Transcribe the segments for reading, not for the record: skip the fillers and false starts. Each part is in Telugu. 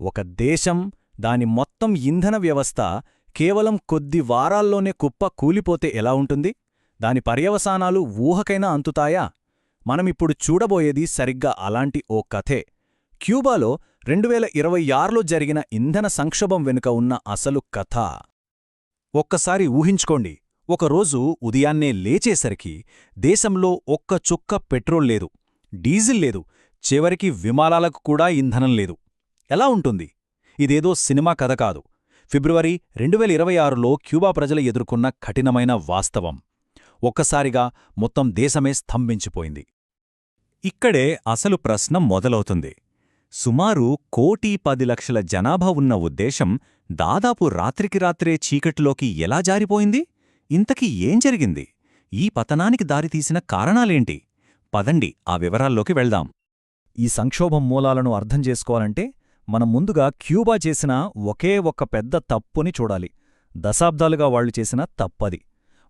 ఒక దేశం, దాని మొత్తం ఇంధన వ్యవస్థ కేవలం కొద్ది వారాల్లోనే కుప్ప కూలిపోతే ఎలా ఉంటుంది? దాని పర్యవసానాలు ఊహకైనా అంతుతాయా? మనమిప్పుడు చూడబోయేది సరిగ్గా అలాంటి ఓ కథే. క్యూబాలో 2026లో జరిగిన ఇంధన సంక్షోభం వెనుక ఉన్న అసలు కథ. ఒక్కసారి ఊహించుకోండి, ఒకరోజు ఉదయాన్నే లేచేసరికి దేశంలో ఒక్క చుక్క పెట్రోల్ లేదు, డీజిల్ లేదు, చివరికి విమానాలకు కూడా ఇంధనం లేదు. ఎలా ఉంటుంది? ఇదేదో సినిమా కథ కాదు. ఫిబ్రవరి 2026లో క్యూబా ప్రజలు ఎదుర్కొన్న కఠినమైన వాస్తవం. ఒక్కసారిగా మొత్తం దేశమే స్తంభించిపోయింది. ఇక్కడే అసలు ప్రశ్న మొదలవుతుంది. సుమారు 1,10,00,000 జనాభా ఉన్న ఉద్దేశం దాదాపు రాత్రికి రాత్రే చీకటిలోకి ఎలా జారిపోయింది? ఇంతకీ ఏం జరిగింది? ఈ పతనానికి దారితీసిన కారణాలేంటి? పదండి ఆ వివరాల్లోకి వెళ్దాం. ఈ సంక్షోభం మూలాలను అర్థం చేసుకోవాలంటే మనం ముందుగా క్యూబా చేసిన ఒకే ఒక్క పెద్ద తప్పుని చూడాలి. దశాబ్దాలుగా వాళ్లు చేసిన తప్పది.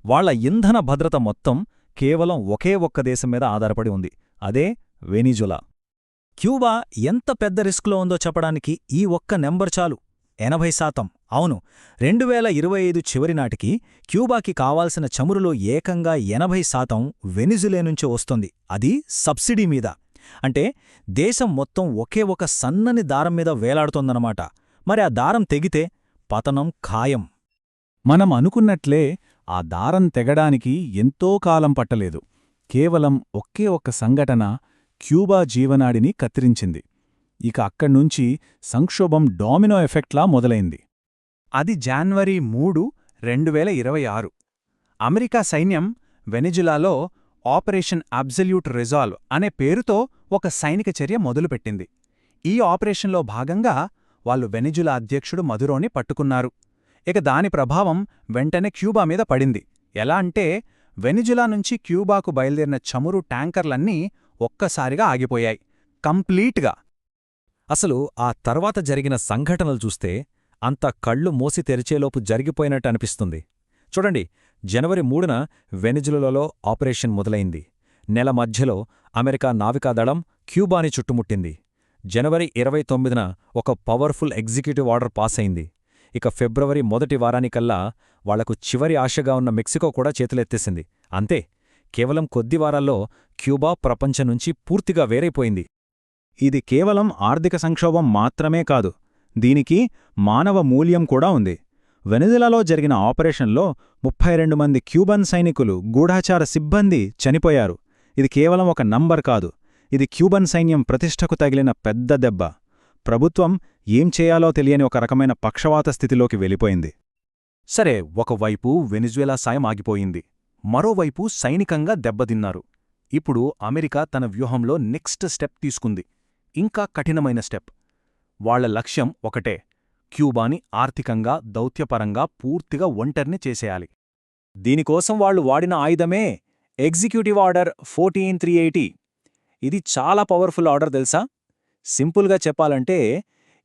వాళ్ల ఇంధన భద్రత మొత్తం కేవలం ఒకే ఒక్క దేశం మీద ఆధారపడి ఉంది. అదే వెనిజులా. క్యూబా ఎంత పెద్ద రిస్క్లో ఉందో చెప్పడానికి ఈ ఒక్క నెంబర్ చాలు. 80%. అవును, 2025 చివరినాటికి క్యూబాకి కావాల్సిన చమురులో ఏకంగా 80% వెనిజులే నుంచి వస్తుంది. అది సబ్సిడీ మీద. అంటే దేశం మొత్తం ఒకే ఒక సన్నని దారం మీద వేలాడుతోందన్నమాట. మరి ఆ దారం తెగితే పతనం ఖాయం. మనం అనుకున్నట్లే ఆ దారం తెగడానికి ఎంతో కాలం పట్టలేదు. కేవలం ఒకే ఒక్క సంఘటన క్యూబా జీవనాడిని కత్తిరించింది. ఇక అక్కడ్నుంచి సంక్షోభం డామినో ఎఫెక్ట్లా మొదలైంది. అది జనవరి 3, 2026. అమెరికా సైన్యం వెనిజులాలో ఆపరేషన్ అబ్సల్యూట్ రిజాల్వ్ అనే పేరుతో ఒక సైనిక చర్య మొదలుపెట్టింది. ఈ ఆపరేషన్లో భాగంగా వాళ్ళు వెనిజులా అధ్యక్షుడు మదురోని పట్టుకున్నారు. ఇక దాని ప్రభావం వెంటనే క్యూబా మీద పడింది. ఎలా అంటే వెనిజులా నుంచి క్యూబాకు బయలుదేరిన చమురు ట్యాంకర్లన్నీ ఒక్కసారిగా ఆగిపోయాయి, కంప్లీట్గా. అసలు ఆ తర్వాత జరిగిన సంఘటనలు చూస్తే అంత కళ్ళు మూసి తెరిచేలోపు జరిగిపోయినట్టు అనిపిస్తుంది. చూడండి, జనవరి 3న వెనిజులాలో ఆపరేషన్ మొదలైంది. నెల మధ్యలో అమెరికా నావికాదళం క్యూబాని చుట్టుముట్టింది. జనవరి 29న ఒక పవర్ఫుల్ ఎగ్జిక్యూటివ్ ఆర్డర్ పాస్ అయింది. ఇక ఫిబ్రవరి మొదటి వారానికల్లా వాళ్లకు చివరి ఆశగా ఉన్న మెక్సికో కూడా చేతులెత్తేసింది. అంతే, కేవలం కొద్ది వారాల్లో క్యూబా ప్రపంచం నుంచి పూర్తిగా వేరైపోయింది. ఇది కేవలం ఆర్థిక సంక్షోభం మాత్రమే కాదు, దీనికి మానవ మూల్యం కూడా ఉంది. వెనిజులాలో జరిగిన ఆపరేషన్లో 32 మంది క్యూబన్ సైనికులు, గూఢాచార సిబ్బంది చనిపోయారు. ఇది కేవలం ఒక నంబర్ కాదు, ఇది క్యూబన్ సైన్యం ప్రతిష్టకు తగిలిన పెద్ద దెబ్బ. ప్రభుత్వం ఏం చేయాలో తెలియని ఒక రకమైన పక్షవాత స్థితిలోకి వెళ్ళిపోయింది. సరే, ఒకవైపు వెనిజులా సాయం ఆగిపోయింది, మరోవైపు సైనికంగా దెబ్బతిన్నారు. ఇప్పుడు అమెరికా తన వ్యూహంలో నెక్స్ట్ స్టెప్ తీసుకుంది, ఇంకా కఠినమైన స్టెప్. వాళ్ల లక్ష్యం ఒకటే, క్యూబాని ఆర్థికంగా, దౌత్యపరంగా పూర్తిగా ఒంటరిని చేసేయాలి. దీనికోసం వాళ్లు వాడిన ఆయుధమే ఎగ్జిక్యూటివ్ ఆర్డర్ 14380. ఇది చాలా పవర్ఫుల్ ఆర్డర్ తెలుసా? సింపుల్గా చెప్పాలంటే,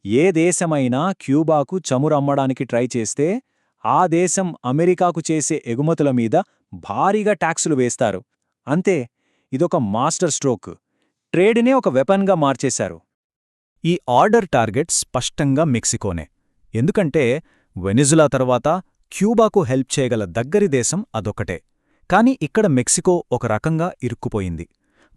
ఏ దేశమైనా క్యూబాకు చమురు అమ్మడానికి ట్రై చేస్తే ఆ దేశం అమెరికాకు చేసే ఎగుమతుల మీద భారీగా ట్యాక్సులు వేస్తారు. అంతే, ఇదొక మాస్టర్ స్ట్రోక్. ట్రేడ్నే ఒక వెపన్గా మార్చేశారు. ఈ ఆర్డర్ టార్గెట్ స్పష్టంగా మెక్సికోనే. ఎందుకంటే వెనిజులా తర్వాత క్యూబాకు హెల్ప్ చేయగల దగ్గరి దేశం అదొక్కటే. కాని ఇక్కడ మెక్సికో ఒక రకంగా ఇరుక్కుపోయింది.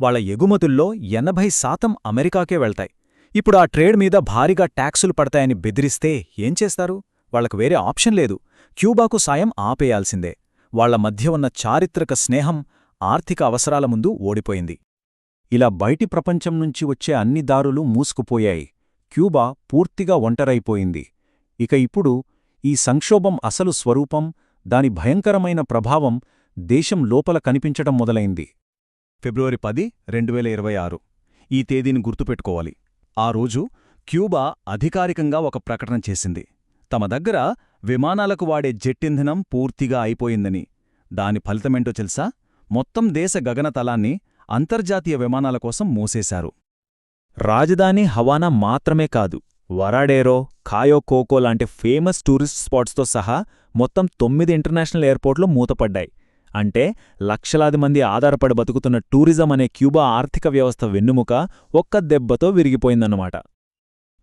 వాళ్ల ఎగుమతుల్లో 80% అమెరికాకే వెళ్తాయి. ఇప్పుడు ఆ ట్రేడ్ మీద భారీగా ట్యాక్సులు పడతాయని బెదిరిస్తే ఏం చేస్తారు? వాళ్లకు వేరే ఆప్షన్ లేదు, క్యూబాకు సాయం ఆపేయాల్సిందే. వాళ్ల మధ్య ఉన్న చారిత్రక స్నేహం ఆర్థిక అవసరాల ముందు ఓడిపోయింది. ఇలా బయటి ప్రపంచం నుంచి వచ్చే అన్ని దారులు మూసుకుపోయాయి. క్యూబా పూర్తిగా ఒంటరైపోయింది. ఇక ఇప్పుడు ఈ సంక్షోభం అసలు స్వరూపం, దాని భయంకరమైన ప్రభావం దేశం లోపల కనిపించటం మొదలైంది. ఫిబ్రవరి 10, 2026. ఈ తేదీని గుర్తుపెట్టుకోవాలి. ఆ రోజు క్యూబా అధికారికంగా ఒక ప్రకటన చేసింది. తమ దగ్గర విమానాలకు వాడే జెట్ ఇంధనం పూర్తిగా అయిపోయిందని. దాని ఫలితమేంటో తెలుసా? మొత్తం దేశ గగనతలాన్ని అంతర్జాతీయ విమానాల కోసం మూసేశారు. రాజధాని హవానా మాత్రమే కాదు, వరాడేరో, కాయో కోకో లాంటి ఫేమస్ టూరిస్ట్ స్పాట్స్తో సహా మొత్తం 9 ఇంటర్నేషనల్ ఎయిర్పోర్ట్లు మూతపడ్డాయి. అంటే లక్షలాది మంది ఆధారపడి బతుకుతున్న టూరిజం అనే క్యూబా ఆర్థిక వ్యవస్థ వెన్నుముక ఒక్క దెబ్బతో విరిగిపోయిందన్నమాట.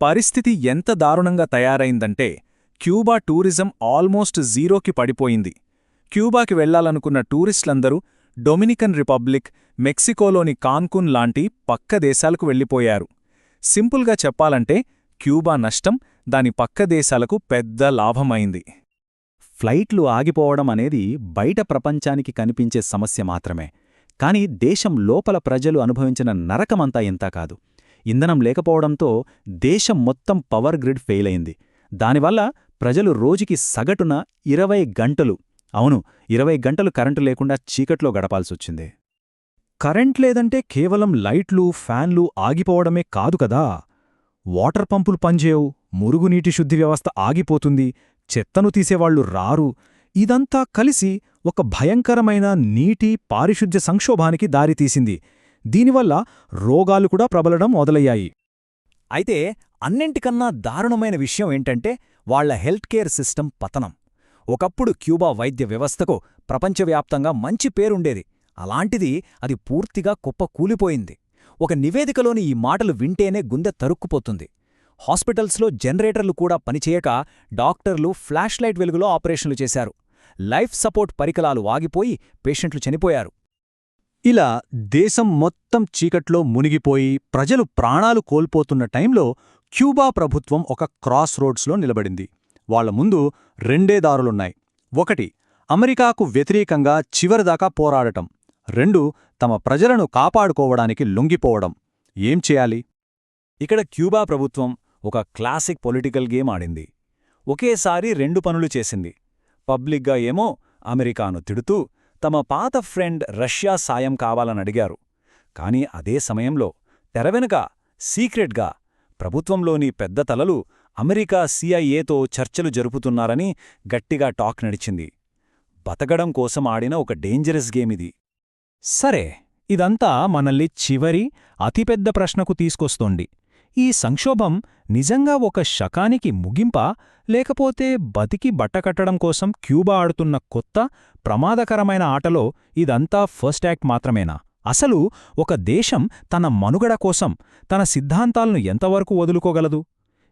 పరిస్థితి ఎంత దారుణంగా తయారైందంటే క్యూబా టూరిజం ఆల్మోస్ట్ జీరోకి పడిపోయింది. క్యూబాకి వెళ్లాలనుకున్న టూరిస్టులందరూ డొమినికన్ రిపబ్లిక్, మెక్సికోలోని కాన్కున్ లాంటి పక్క దేశాలకు వెళ్ళిపోయారు. సింపుల్గా చెప్పాలంటే క్యూబా నష్టం దాని పక్క దేశాలకు పెద్ద లాభమైంది. ఫ్లైట్లు ఆగిపోవడం అనేది బయట ప్రపంచానికి కనిపించే సమస్య మాత్రమే. కాని దేశం లోపల ప్రజలు అనుభవించిన నరకమంతా ఇంతా కాదు. ఇంధనం లేకపోవడంతో దేశం మొత్తం పవర్ గ్రిడ్ ఫెయిల్ అయింది. దానివల్ల ప్రజలు రోజుకి సగటున 20 గంటలు 20 గంటలు కరెంటు లేకుండా చీకట్లో గడపాల్సొచ్చింది. కరెంట్ లేదంటే కేవలం లైట్లు, ఫ్యాన్లు ఆగిపోవడమే కాదు కదా. వాటర్ పంపులు పనిచేయవు, మురుగునీటి శుద్ధి వ్యవస్థ ఆగిపోతుంది, చెత్తను తీసేవాళ్లు రారు. ఇదంతా కలిసి ఒక భయంకరమైన నీటి, పారిశుధ్య సంక్షోభానికి దారితీసింది. దీనివల్ల రోగాలు కూడా ప్రబలడం మొదలయ్యాయి. అయితే అన్నింటికన్నా దారుణమైన విషయం ఏంటంటే వాళ్ల హెల్త్ కేర్ సిస్టమ్ పతనం. ఒకప్పుడు క్యూబా వైద్య వ్యవస్థకు ప్రపంచవ్యాప్తంగా మంచి పేరుండేది. అలాంటిది అది పూర్తిగా కుప్పకూలిపోయింది. ఒక నివేదికలోని ఈ మాటలు వింటేనే గుండె తరుక్కుపోతుంది. హాస్పిటల్స్లో జనరేటర్లు కూడా పనిచేయక డాక్టర్లు ఫ్లాష్ లైట్ వెలుగులో ఆపరేషన్లు చేశారు. లైఫ్ సపోర్ట్ పరికరాలు ఆగిపోయి పేషెంట్లు చనిపోయారు. ఇలా దేశం మొత్తం చీకట్లో మునిగిపోయి ప్రజలు ప్రాణాలు కోల్పోతున్న టైంలో క్యూబా ప్రభుత్వం ఒక క్రాస్ రోడ్స్లో నిలబడింది. వాళ్ల ముందు 2 దారులున్నాయి. 1 అమెరికాకు వ్యతిరేకంగా చివరిదాకా పోరాడటం. 2 తమ ప్రజలను కాపాడుకోవడానికి లొంగిపోవడం. ఏం చేయాలి? ఇక్కడ క్యూబా ప్రభుత్వం ఒక క్లాసిక్ పొలిటికల్ గేమ్ ఆడింది. ఒకేసారి 2 పనులు చేసింది. పబ్లిక్గా ఏమో అమెరికాను తిడుతూ తమ పాత ఫ్రెండ్ రష్యా సాయం కావాలనడిగారు. కాని అదే సమయంలో తెరవెనుక సీక్రెట్గా ప్రభుత్వంలోని పెద్ద తలలు అమెరికా సిఐఏతో చర్చలు జరుపుతున్నారని గట్టిగా టాక్ నడిచింది. బతకడం కోసం ఆడిన ఒక డేంజరస్ గేమిది. సరే, ఇదంతా మనల్ని చివరి అతిపెద్ద ప్రశ్నకు తీసుకొస్తోంది. ఈ సంక్షోభం నిజంగా ఒక శకానికి ముగింపా, లేకపోతే బతికి బట్టకట్టడం కోసం క్యూబా ఆడుతున్న కొత్త, ప్రమాదకరమైన ఆటలో ఇదంతా ఫస్ట్ యాక్ట్ మాత్రమేనా? అసలు ఒక దేశం తన మనుగడ కోసం తన సిద్ధాంతాలను ఎంతవరకు వదులుకోగలదు?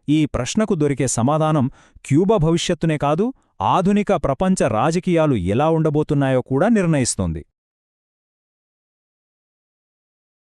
ఈ ప్రశ్నకు దొరికే సమాధానం క్యూబా భవిష్యత్తునే కాదు, ఆధునిక ప్రపంచ రాజకీయాలు ఎలా ఉండబోతున్నాయో కూడా నిర్ణయిస్తోంది.